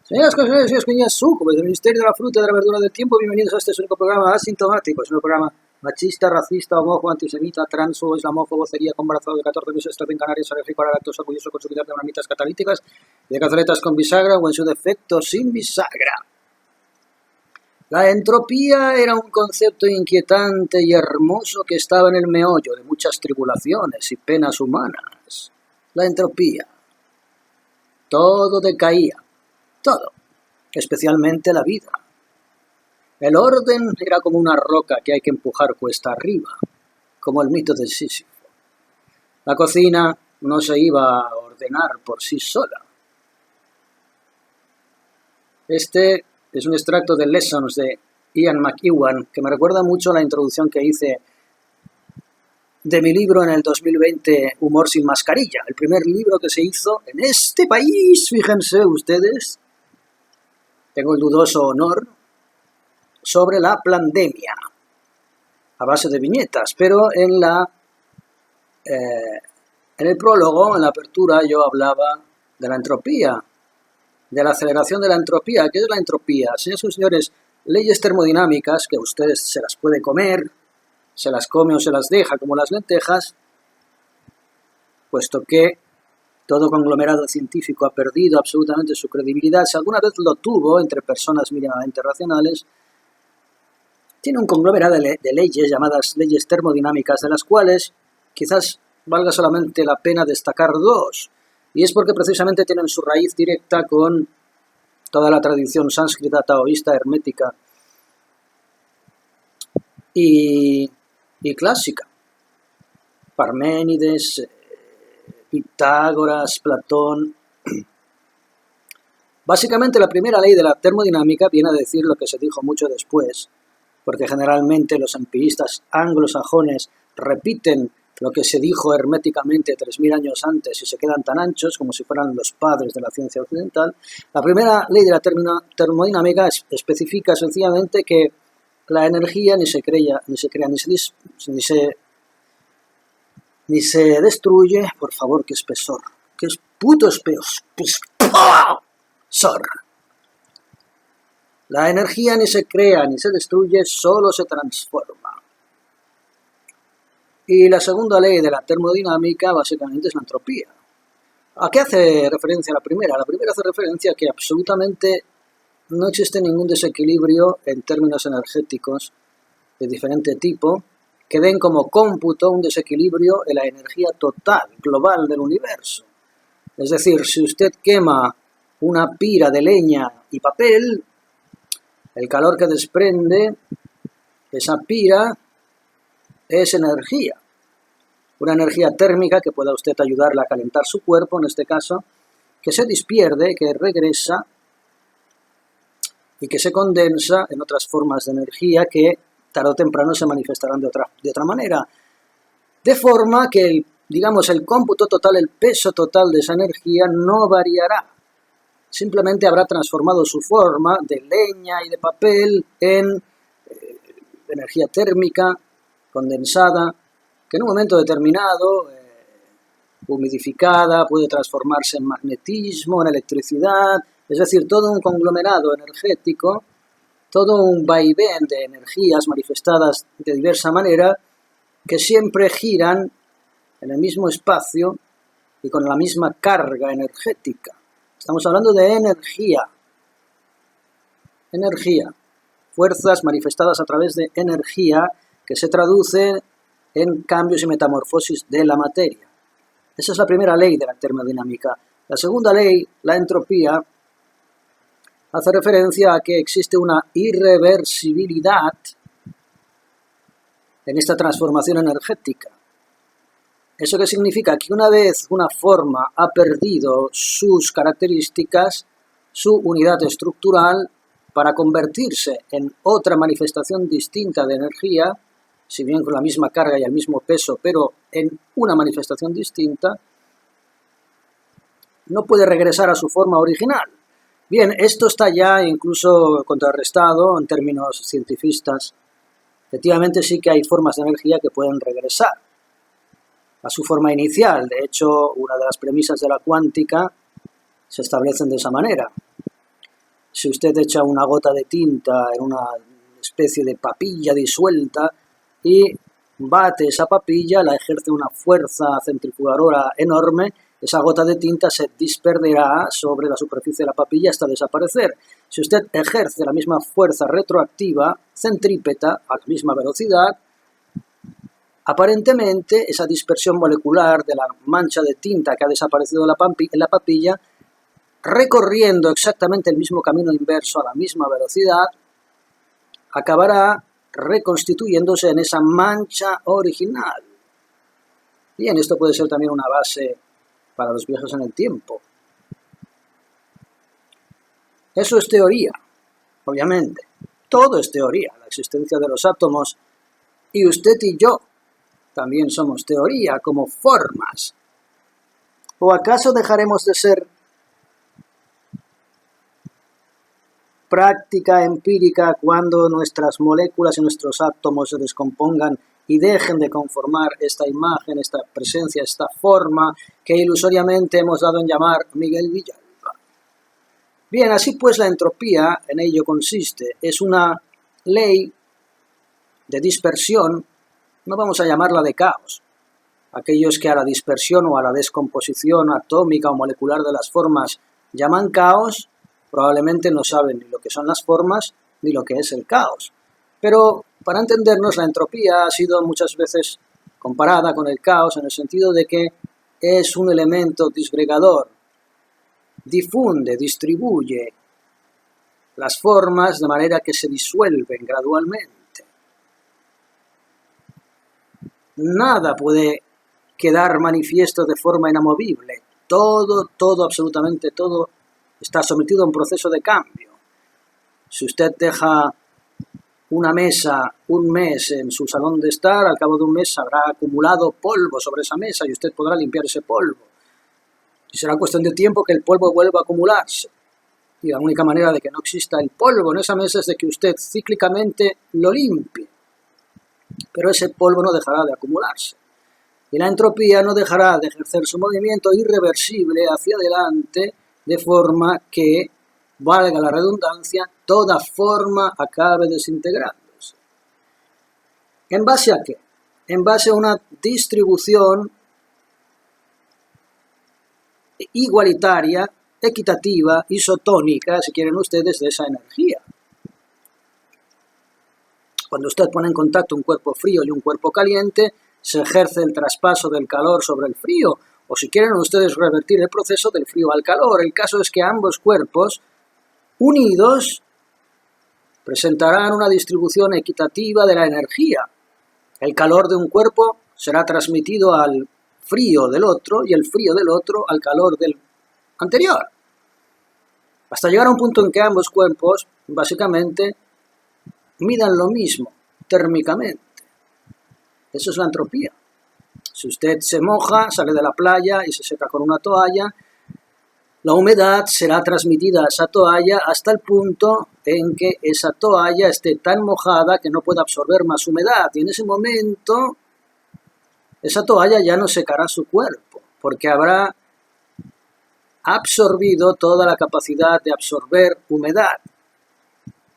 Señoras, señores, coñas, súcubes del Ministerio de la Fruta, de la Verdura, del Tiempo, bienvenidos a este único programa asintomático. Es un programa machista, racista, homófobo, antisemita, transo, islamófobo, cería, con embarazado de 14 meses, estoy en Canarias, alérgico a la lactosa, orgulloso consumidor de marmitas catalíticas y de cazoletas con bisagra o en su defecto sin bisagra. La entropía era un concepto inquietante y hermoso que estaba en el meollo de muchas tribulaciones y penas humanas. La entropía. Todo decaía. Todo, especialmente la vida. El orden era como una roca que hay que empujar cuesta arriba, como el mito de Sísifo. La cocina no se iba a ordenar por sí sola. Este es un extracto de Lessons de Ian McEwan, que me recuerda mucho a la introducción que hice de mi libro en el 2020, Humor sin mascarilla, el primer libro que se hizo en este país, fíjense ustedes. Tengo el dudoso honor sobre la pandemia, a base de viñetas, pero en el prólogo, en la apertura, yo hablaba de la entropía, de la aceleración de la entropía. ¿Qué es la entropía? Señoras y señores, leyes termodinámicas que ustedes se las puede comer, se las come o se las deja como las lentejas, puesto que todo conglomerado científico ha perdido absolutamente su credibilidad. Si alguna vez lo tuvo entre personas mínimamente racionales, tiene un conglomerado de leyes llamadas leyes termodinámicas, de las cuales quizás valga solamente la pena destacar dos. Y es porque precisamente tienen su raíz directa con toda la tradición sánscrita, taoísta, hermética y clásica. Parménides, Pitágoras, Platón. Básicamente la primera ley de la termodinámica viene a decir lo que se dijo mucho después, porque generalmente los empiristas anglosajones repiten lo que se dijo herméticamente 3000 años antes y se quedan tan anchos como si fueran los padres de la ciencia occidental. La primera ley de la termodinámica especifica sencillamente que la energía ni se crea, ni se destruye. Por favor, qué espesor. Qué puto espesor. La energía ni se crea ni se destruye, solo se transforma. Y la segunda ley de la termodinámica básicamente es la entropía. ¿A qué hace referencia la primera? La primera hace referencia a que absolutamente no existe ningún desequilibrio en términos energéticos de diferente tipo que den como cómputo un desequilibrio en la energía total, global del universo. Es decir, si usted quema una pira de leña y papel, el calor que desprende esa pira es energía. Una energía térmica que pueda usted ayudarle a calentar su cuerpo, en este caso, que se despierde, que regresa y que se condensa en otras formas de energía que tarde o temprano se manifestarán de otra manera. De forma que, el cómputo total, el peso total de esa energía no variará. Simplemente habrá transformado su forma de leña y de papel en energía térmica, condensada, que en un momento determinado, humidificada, puede transformarse en magnetismo, en electricidad, es decir, todo un conglomerado energético, todo un vaivén de energías manifestadas de diversa manera que siempre giran en el mismo espacio y con la misma carga energética. Estamos hablando de energía. Energía. Fuerzas manifestadas a través de energía que se traduce en cambios y metamorfosis de la materia. Esa es la primera ley de la termodinámica. La segunda ley, la entropía, hace referencia a que existe una irreversibilidad en esta transformación energética. ¿Eso qué significa? Que una vez una forma ha perdido sus características, su unidad estructural, para convertirse en otra manifestación distinta de energía, si bien con la misma carga y el mismo peso, pero en una manifestación distinta, no puede regresar a su forma original. Bien, esto está ya incluso contrarrestado en términos cientifistas. Efectivamente sí que hay formas de energía que pueden regresar a su forma inicial. De hecho, una de las premisas de la cuántica se establecen de esa manera. Si usted echa una gota de tinta en una especie de papilla disuelta y bate esa papilla, la ejerce una fuerza centrifugadora enorme, esa gota de tinta se disperderá sobre la superficie de la papilla hasta desaparecer. Si usted ejerce la misma fuerza retroactiva, centrípeta, a la misma velocidad, aparentemente esa dispersión molecular de la mancha de tinta que ha desaparecido en la papilla, recorriendo exactamente el mismo camino inverso a la misma velocidad, acabará reconstituyéndose en esa mancha original. Bien, esto puede ser también una base para los viajes en el tiempo. Eso es teoría, obviamente. Todo es teoría, la existencia de los átomos. Y usted y yo también somos teoría, como formas. ¿O acaso dejaremos de ser práctica empírica cuando nuestras moléculas y nuestros átomos se descompongan y dejen de conformar esta imagen, esta presencia, esta forma que ilusoriamente hemos dado en llamar Miguel Villalba? Bien, así pues la entropía en ello consiste. Es una ley de dispersión, no vamos a llamarla de caos. Aquellos que a la dispersión o a la descomposición atómica o molecular de las formas llaman caos, probablemente no saben ni lo que son las formas ni lo que es el caos. Pero, para entendernos, la entropía ha sido muchas veces comparada con el caos en el sentido de que es un elemento disgregador, difunde, distribuye las formas de manera que se disuelven gradualmente. Nada puede quedar manifiesto de forma inamovible. Todo, absolutamente todo, está sometido a un proceso de cambio. Si usted deja una mesa un mes en su salón de estar, al cabo de un mes habrá acumulado polvo sobre esa mesa y usted podrá limpiar ese polvo. Y será cuestión de tiempo que el polvo vuelva a acumularse. Y la única manera de que no exista el polvo en esa mesa es de que usted cíclicamente lo limpie. Pero ese polvo no dejará de acumularse. Y la entropía no dejará de ejercer su movimiento irreversible hacia adelante, de forma que, valga la redundancia, toda forma acabe desintegrándose. ¿En base a qué? En base a una distribución igualitaria, equitativa, isotónica, si quieren ustedes, de esa energía. Cuando usted pone en contacto un cuerpo frío y un cuerpo caliente, se ejerce el traspaso del calor sobre el frío, o si quieren ustedes revertir el proceso del frío al calor. El caso es que ambos cuerpos, unidos, presentarán una distribución equitativa de la energía. El calor de un cuerpo será transmitido al frío del otro y el frío del otro al calor del anterior. Hasta llegar a un punto en que ambos cuerpos, básicamente, midan lo mismo térmicamente. Eso es la entropía. Si usted se moja, sale de la playa y se seca con una toalla, la humedad será transmitida a esa toalla hasta el punto en que esa toalla esté tan mojada que no pueda absorber más humedad. Y en ese momento, esa toalla ya no secará su cuerpo, porque habrá absorbido toda la capacidad de absorber humedad,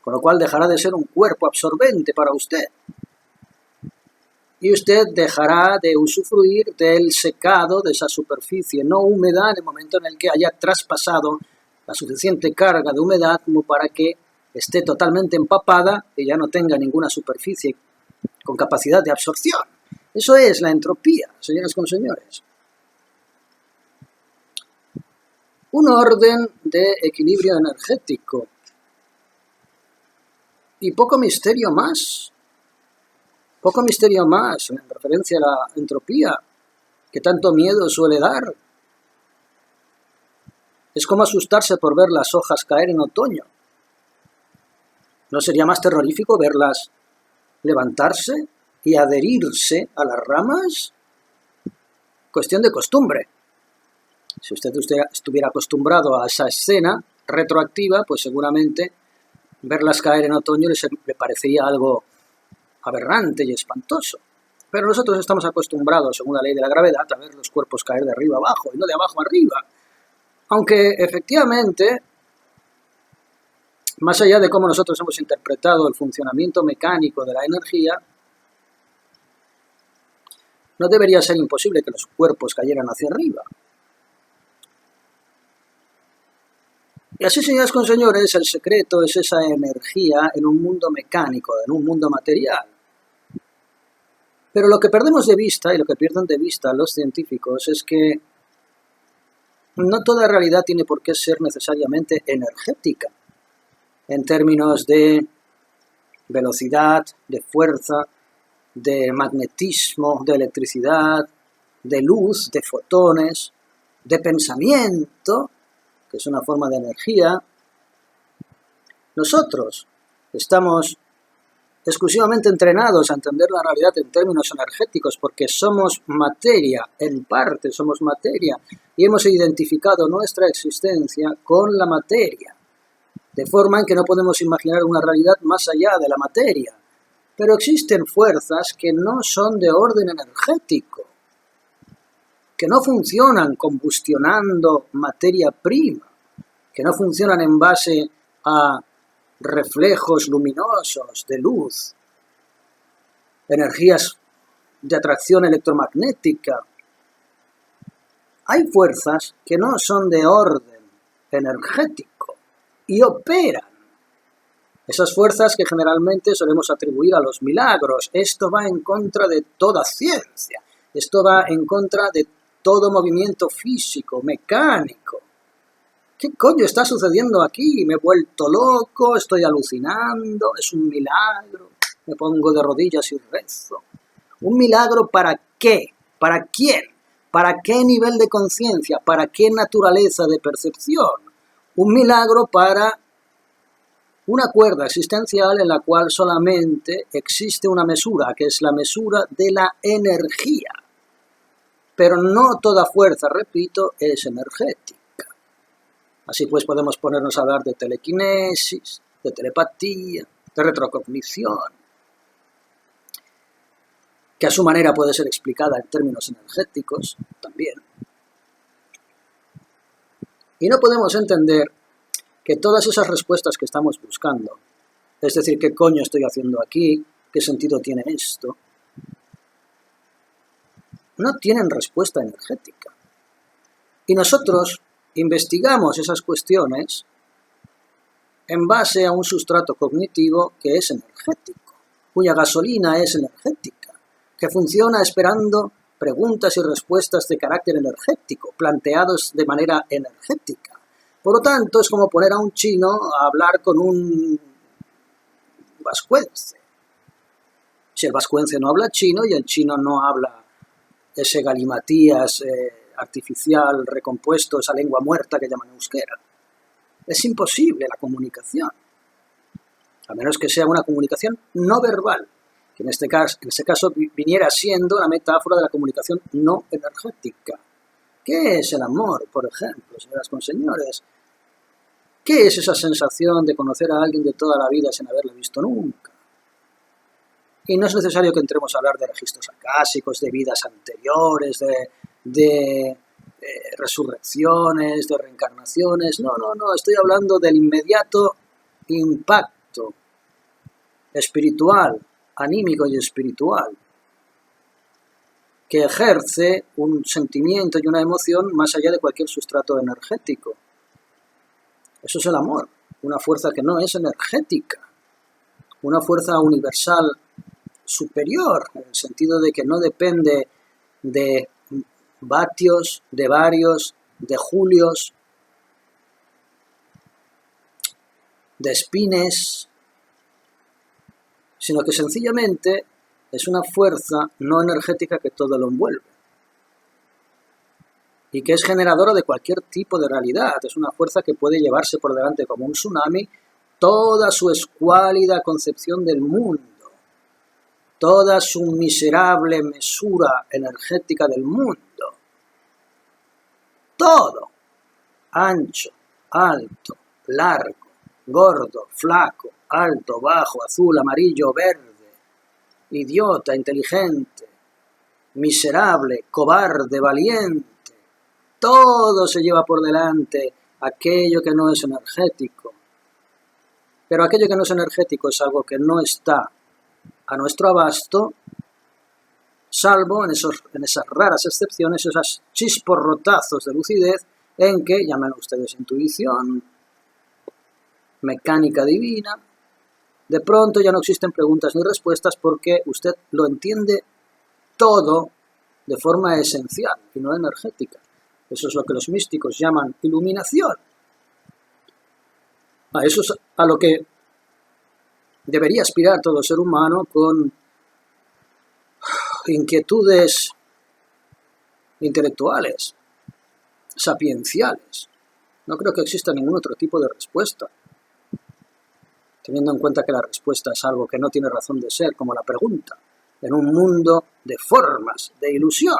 con lo cual dejará de ser un cuerpo absorbente para usted. Y usted dejará de usufruir del secado de esa superficie no húmeda en el momento en el que haya traspasado la suficiente carga de humedad como para que esté totalmente empapada y ya no tenga ninguna superficie con capacidad de absorción. Eso es la entropía, señoras y señores. Un orden de equilibrio energético. Y poco misterio más. Poco misterio más en referencia a la entropía, que tanto miedo suele dar. Es como asustarse por ver las hojas caer en otoño. ¿No sería más terrorífico verlas levantarse y adherirse a las ramas? Cuestión de costumbre. Si usted estuviera acostumbrado a esa escena retroactiva, pues seguramente verlas caer en otoño le parecería algo aberrante y espantoso. Pero nosotros estamos acostumbrados, según la ley de la gravedad, a ver los cuerpos caer de arriba abajo y no de abajo arriba. Aunque efectivamente, más allá de cómo nosotros hemos interpretado el funcionamiento mecánico de la energía, no debería ser imposible que los cuerpos cayeran hacia arriba. Y así, señoras con señores, el secreto es esa energía en un mundo mecánico, en un mundo material. Pero lo que perdemos de vista, y lo que pierden de vista los científicos, es que no toda realidad tiene por qué ser necesariamente energética, en términos de velocidad, de fuerza, de magnetismo, de electricidad, de luz, de fotones, de pensamiento, que es una forma de energía. Nosotros estamos exclusivamente entrenados a entender la realidad en términos energéticos porque somos materia, en parte somos materia, y hemos identificado nuestra existencia con la materia, de forma en que no podemos imaginar una realidad más allá de la materia. Pero existen fuerzas que no son de orden energético, que no funcionan combustionando materia prima, que no funcionan en base a reflejos luminosos de luz, energías de atracción electromagnética. Hay fuerzas que no son de orden energético y operan. Esas fuerzas que generalmente solemos atribuir a los milagros. Esto va en contra de toda ciencia. Esto va en contra de todo movimiento físico, mecánico. ¿Qué coño está sucediendo aquí? Me he vuelto loco, estoy alucinando, es un milagro. Me pongo de rodillas y rezo. ¿Un milagro para qué? ¿Para quién? ¿Para qué nivel de conciencia? ¿Para qué naturaleza de percepción? Un milagro para una cuerda existencial en la cual solamente existe una mesura, que es la mesura de la energía. Pero no toda fuerza, repito, es energética. Así pues podemos ponernos a hablar de telequinesis, de telepatía, de retrocognición, que a su manera puede ser explicada en términos energéticos también. Y no podemos entender que todas esas respuestas que estamos buscando, es decir, ¿qué coño estoy haciendo aquí? ¿Qué sentido tiene esto? No tienen respuesta energética. Y nosotros investigamos esas cuestiones en base a un sustrato cognitivo que es energético, cuya gasolina es energética, que funciona esperando preguntas y respuestas de carácter energético, planteados de manera energética. Por lo tanto, es como poner a un chino a hablar con un vascuence. Si el vascuence no habla chino y el chino no habla ese galimatías artificial recompuesto, esa lengua muerta que llaman euskera. Es imposible la comunicación, a menos que sea una comunicación no verbal, que en ese caso viniera siendo la metáfora de la comunicación no energética. ¿Qué es el amor, por ejemplo, señoras con señores? ¿Qué es esa sensación de conocer a alguien de toda la vida sin haberle visto nunca? Y no es necesario que entremos a hablar de registros acásicos, de vidas anteriores, de resurrecciones, de reencarnaciones. No, estoy hablando del inmediato impacto espiritual, anímico y espiritual, que ejerce un sentimiento y una emoción más allá de cualquier sustrato energético. Eso es el amor, una fuerza que no es energética, una fuerza universal superior, en el sentido de que no depende de vatios, de varios, de julios, de espines, sino que sencillamente es una fuerza no energética que todo lo envuelve y que es generadora de cualquier tipo de realidad. Es una fuerza que puede llevarse por delante como un tsunami toda su escuálida concepción del mundo, toda su miserable mesura energética del mundo. todo, ancho, alto, largo, gordo, flaco, alto, bajo, azul, amarillo, verde, idiota, inteligente, miserable, cobarde, valiente, todo se lleva por delante aquello que no es energético. Pero aquello que no es energético es algo que no está a nuestro abasto, salvo en esas raras excepciones, esos chisporrotazos de lucidez en que, llamen ustedes intuición, mecánica divina, de pronto ya no existen preguntas ni respuestas porque usted lo entiende todo de forma esencial y no energética. Eso es lo que los místicos llaman iluminación. A eso es a lo que debería aspirar todo ser humano con inquietudes intelectuales, sapienciales. No creo que exista ningún otro tipo de respuesta, teniendo en cuenta que la respuesta es algo que no tiene razón de ser, como la pregunta, en un mundo de formas, de ilusión.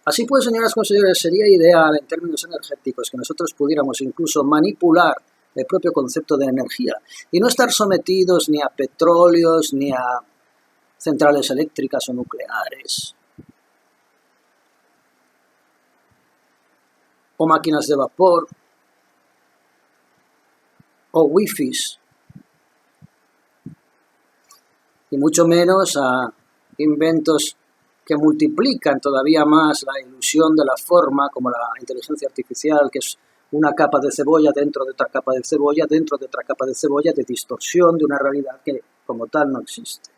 Así pues, señoras y señores, sería ideal en términos energéticos que nosotros pudiéramos incluso manipular el propio concepto de energía y no estar sometidos ni a petróleos, ni a centrales eléctricas o nucleares, o máquinas de vapor, o wifis, y mucho menos a inventos que multiplican todavía más la ilusión de la forma, como la inteligencia artificial, que es una capa de cebolla dentro de otra capa de cebolla, dentro de otra capa de cebolla, de distorsión de una realidad que como tal no existe.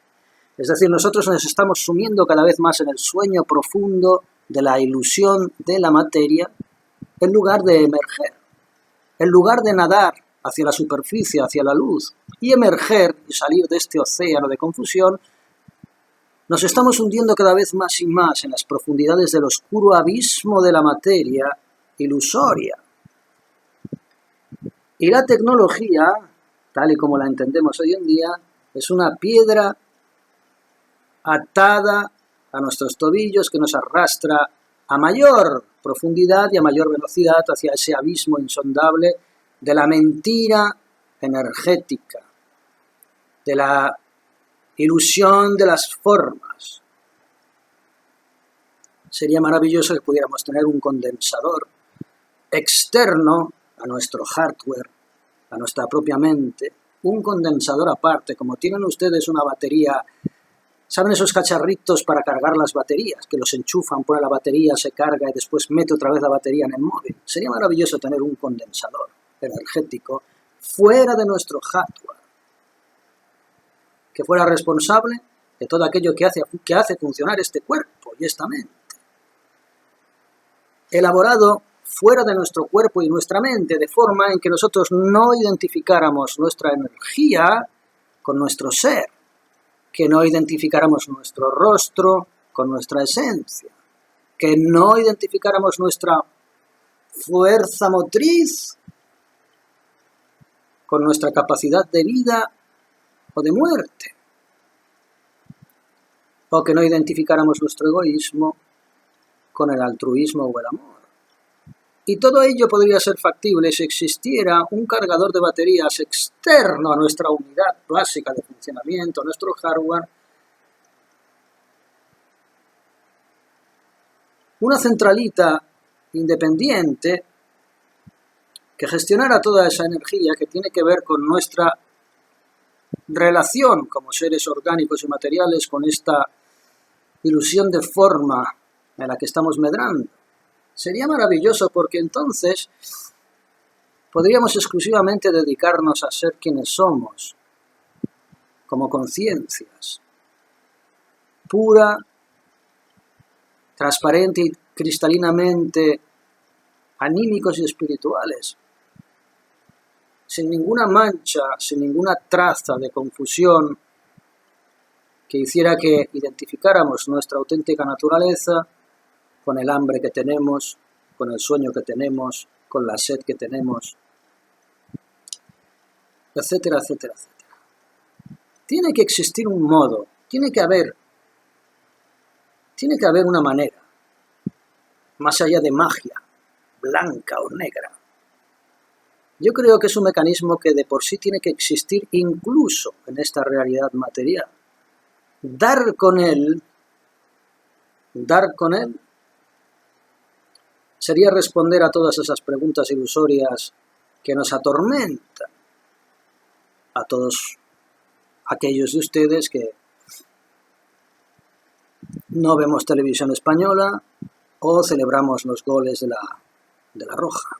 Es decir, nosotros nos estamos sumiendo cada vez más en el sueño profundo de la ilusión de la materia, en lugar de emerger, en lugar de nadar hacia la superficie, hacia la luz, y emerger y salir de este océano de confusión. Nos estamos hundiendo cada vez más y más en las profundidades del oscuro abismo de la materia ilusoria. Y la tecnología, tal y como la entendemos hoy en día, es una piedra atada a nuestros tobillos que nos arrastra a mayor profundidad y a mayor velocidad hacia ese abismo insondable de la mentira energética, de la ilusión de las formas. Sería maravilloso que pudiéramos tener un condensador externo a nuestro hardware, a nuestra propia mente, un condensador aparte, como tienen ustedes una batería. ¿Saben esos cacharritos para cargar las baterías? Que los enchufan, pone la batería, se carga y después mete otra vez la batería en el móvil. Sería maravilloso tener un condensador energético fuera de nuestro hardware, que fuera responsable de todo aquello que hace funcionar este cuerpo y esta mente. Elaborado fuera de nuestro cuerpo y nuestra mente, de forma en que nosotros no identificáramos nuestra energía con nuestro ser, que no identificáramos nuestro rostro con nuestra esencia, que no identificáramos nuestra fuerza motriz con nuestra capacidad de vida o de muerte, o que no identificáramos nuestro egoísmo con el altruismo o el amor. Y todo ello podría ser factible si existiera un cargador de baterías externo a nuestra unidad básica de funcionamiento, a nuestro hardware, una centralita independiente que gestionara toda esa energía que tiene que ver con nuestra relación como seres orgánicos y materiales con esta ilusión de forma en la que estamos medrando. Sería maravilloso porque entonces podríamos exclusivamente dedicarnos a ser quienes somos, como conciencias, pura, transparente y cristalinamente anímicos y espirituales, sin ninguna mancha, sin ninguna traza de confusión que hiciera que identificáramos nuestra auténtica naturaleza con el hambre que tenemos, con el sueño que tenemos, con la sed que tenemos, etcétera, etcétera, etcétera. Tiene que existir un modo, tiene que haber una manera más allá de magia, blanca o negra. Yo creo que es un mecanismo que de por sí tiene que existir incluso en esta realidad material. Dar con él, sería responder a todas esas preguntas ilusorias que nos atormentan a todos aquellos de ustedes que no vemos televisión española o celebramos los goles de la Roja.